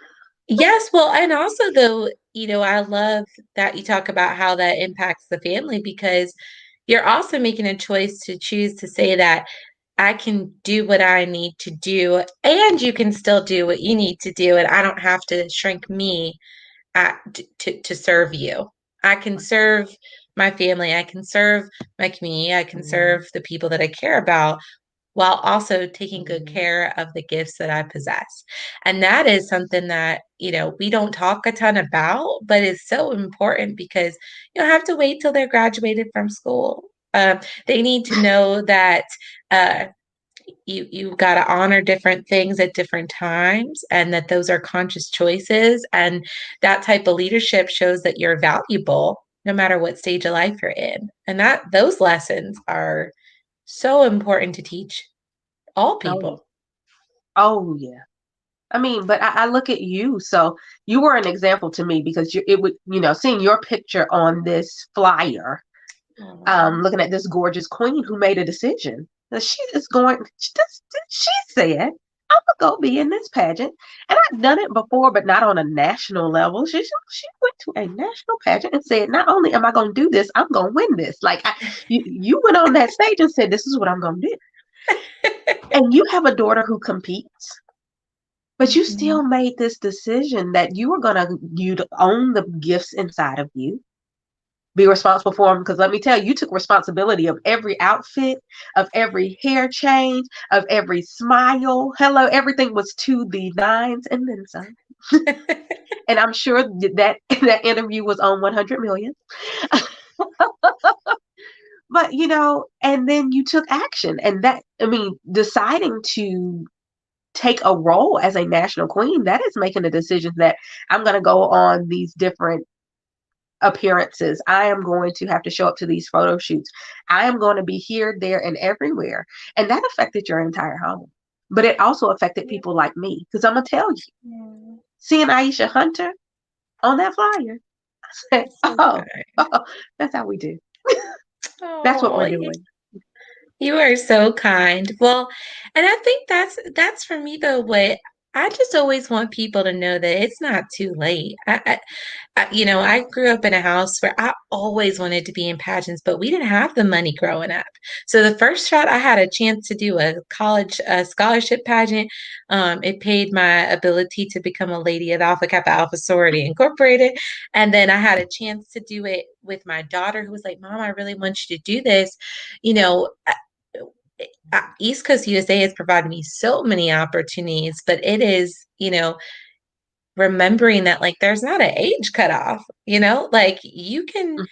yes, well, and also though, I love that you talk about how that impacts the family because you're also making a choice to choose to say that I can do what I need to do and you can still do what you need to do and I don't have to shrink me to serve you. I can serve my family, I can serve my community, I can Mhm, serve the people that I care about while also taking good mhm. care of the gifts that I possess. And that is something that, we don't talk a ton about, but it's so important because you don't have to wait till they're graduated from school. They need to know that uh, you got to honor different things at different times and that those are conscious choices. And that type of leadership shows that you're valuable no matter what stage of life you're in. And that those lessons are so important to teach all Oh, yeah. people. Oh, yeah. I mean, but I look at you. So you were an example to me because it would, seeing your picture on this flyer, Aw. looking at this gorgeous queen who made a decision. That she is going, she said, I'm gonna go be in this pageant. And I've done it before, but not on a national level. She went to a national pageant and said, not only am I gonna do this, I'm gonna win this. Like you went on that stage and said, this is what I'm gonna do. And you have a daughter who competes, but you still Mhm. made this decision that you to own the gifts inside of you, be responsible for them. Because let me tell you, you took responsibility of every outfit, of every hair change, of every smile. Hello, everything was to the nines and then some. And I'm sure that that interview was on 100 million. But and then you took action, and that, I mean, deciding to take a role as a national queen, that is making a decision that I'm going to go on these different appearances. I am going to have to show up to these photo shoots. I am going to be here, there, and everywhere. And that affected your entire home. But it also affected Yeah. people like me. Because I'm going to tell you, Yeah. seeing Aisha Hunter on that flyer, I said, That's so oh, that's how we do. That's what Oh, we're doing. you are so kind. Well, and I think that's for me though what I just always want people to know that it's not too late. I grew up in a house where I always wanted to be in pageants, but we didn't have the money growing up. So the first shot I had a chance to do a college scholarship pageant, it paid my ability to become a lady of Alpha Kappa Alpha Sorority Incorporated. And then I had a chance to do it with my daughter who was like, Mom, I really want you to do this. You know, East Coast USA has provided me so many opportunities, but it is, remembering that like there's not an age cutoff, like you can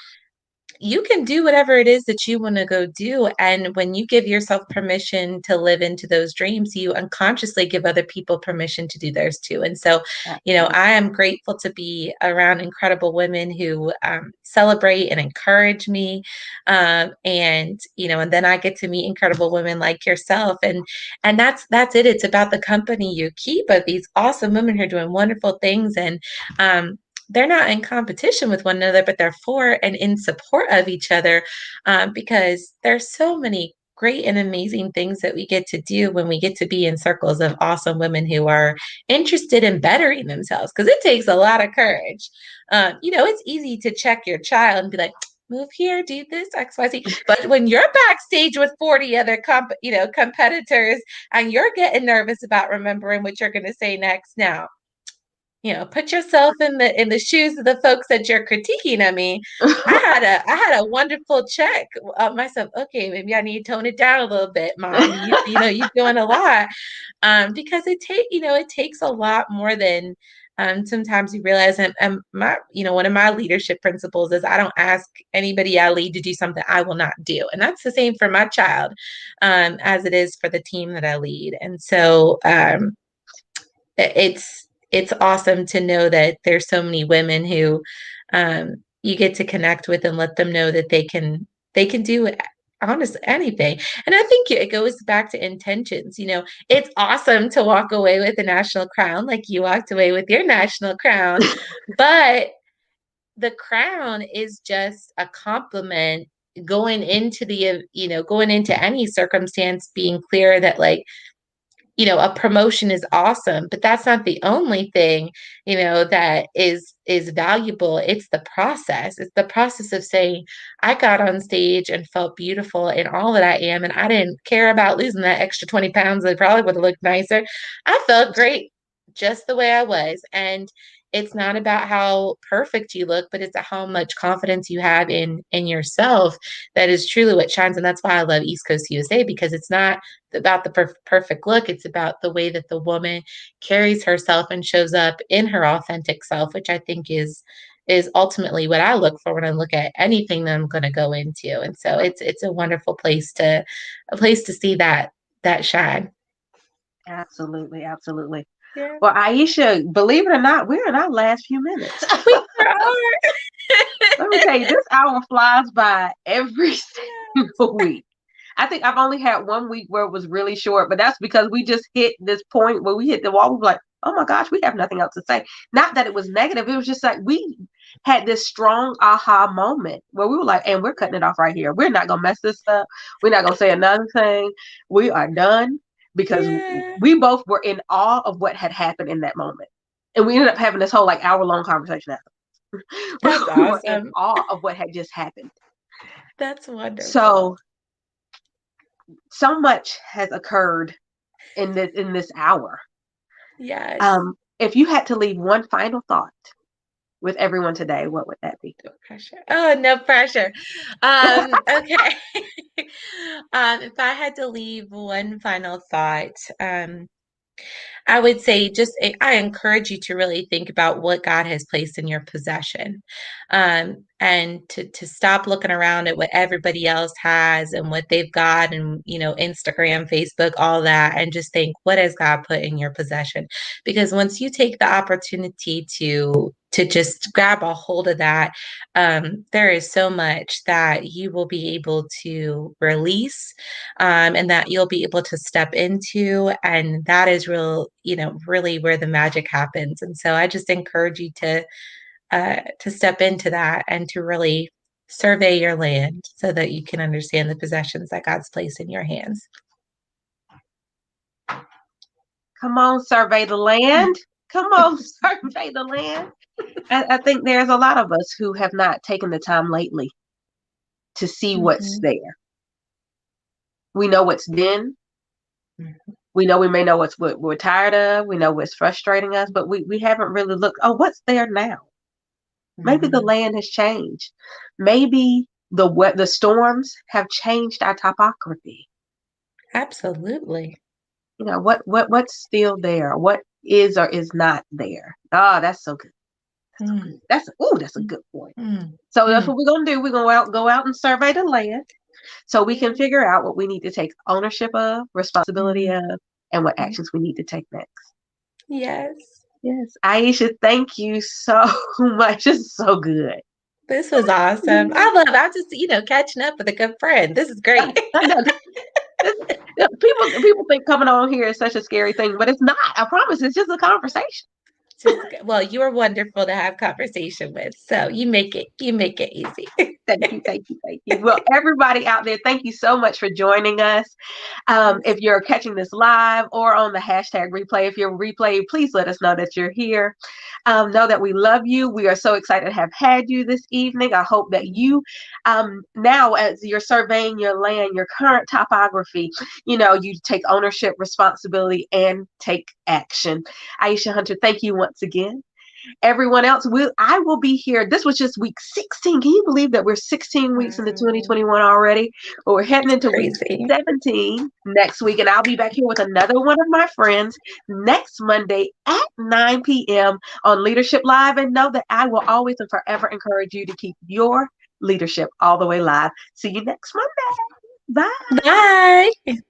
you can do whatever it is that you want to go do. And when you give yourself permission to live into those dreams, you unconsciously give other people permission to do theirs too. And so, I Absolutely. am grateful to be around incredible women who celebrate and encourage me. And then I get to meet incredible women like yourself. And that's it. It's about the company you keep of these awesome women who are doing wonderful things. And they're not in competition with one another, but they're for and in support of each other, because there's so many great and amazing things that we get to do when we get to be in circles of awesome women who are interested in bettering themselves, because it takes a lot of courage. It's easy to check your child and be like, move here, do this, XYZ. But when you're backstage with 40 other competitors, and you're getting nervous about remembering what you're going to say next, now put yourself in the shoes of the folks that you're critiquing. I mean, I had a wonderful check of myself. Okay, maybe I need to tone it down a little bit, mom. You're doing a lot. Because it takes a lot more than sometimes you realize. And one of my leadership principles is I don't ask anybody I lead to do something I will not do. And that's the same for my child, as it is for the team that I lead. And so it's awesome to know that there's so many women who you get to connect with and let them know that they can do honestly anything. And I think it goes back to intentions. It's awesome to walk away with a national crown like you walked away with your national crown, but the crown is just a compliment going into any circumstance, being clear that, like, a promotion is awesome, but that's not the only thing, that is valuable. It's the process. It's the process of saying, I got on stage and felt beautiful in all that I am, and I didn't care about losing that extra 20 pounds. I probably would have looked nicer. I felt great just the way I was. And it's not about how perfect you look, but it's how much confidence you have in yourself. That is truly what shines. And that's why I love East Coast USA, because it's not about the perfect look. It's about the way that the woman carries herself and shows up in her authentic self, which I think is ultimately what I look for when I look at anything that I'm going to go into. And so it's a wonderful place to see that shine. Absolutely, absolutely. Yeah, Well, Aisha, believe it or not, we're in our last few minutes. we sure are. Let me tell you, this hour flies by every Yes. single week. I think I've only had one week where it was really short, but that's because we just hit this point where we hit the wall. We were like, oh my gosh, we have nothing else to say. Not that it was negative. It was just like we had this strong aha moment where we were like, and we're cutting it off right here. We're not going to mess this up. We're not going to say another thing. We are done, because Yeah, we both were in awe of what had happened in that moment. And we ended up having this whole like hour-long conversation after. that's We were in awesome. awe of what had just happened. That's wonderful. So so much has occurred in this hour. Yes. If you had to leave one final thought with everyone today, what would that be? No pressure. Oh, no pressure. Okay. If I had to leave one final thought, I would say I encourage you to really think about what God has placed in your possession, and to stop looking around at what everybody else has and what they've got, and Instagram, Facebook, all that, and just think, what has God put in your possession? Because once you take the opportunity to just grab a hold of that, there is so much that you will be able to release, and that you'll be able to step into. And that is really where the magic happens. And so I just encourage you to step into that and to really survey your land so that you can understand the possessions that God's placed in your hands. Come on, survey the land. Come on, survey the land. I think there's a lot of us who have not taken the time lately to see what's Mhm. there. We know what's been. We know we may know what we're tired of. We know what's frustrating us, but we haven't really looked. Oh, what's there now? Maybe the Mhm. land has changed. Maybe the storms have changed our topography. Absolutely. What's still there? What is or is not there? Oh, that's so good. Mm, That's a good point. mm, So that's mm, what we're gonna do. We're gonna go out and survey the land so we can mm, figure out what we need to take ownership of, responsibility mm, of, and what mm. actions we need to take next. Yes. Yes. Aisha, thank you so much. It's so good. This was awesome. I'm just, catching up with a good friend. This is I, great. I know people think coming on here is such a scary thing, but it's not. I promise. It's just a conversation. Well, you are wonderful to have conversation with. So you make it easy. Thank you, thank you, thank you. Well, everybody out there, thank you so much for joining us. Yes. If you're catching this live or on the hashtag replay, if you're replay, please let us know that you're here. Know that we love you. We are so excited to have had you this evening. I hope that you, now as you're surveying your land, your current topography, you take ownership, responsibility, and take action. Aisha Hunter, thank you once again. Everyone else I will be here. This was just week 16. Can you believe that we're 16 weeks into Wow. 2021 already? Well, we're heading into week Crazy. 17 next week, and I'll be back here with another one of my friends next Monday at 9 p.m. on Leadership Live. And know that I will always and forever encourage you to keep your leadership all the way live. See you next Monday. Bye. Bye.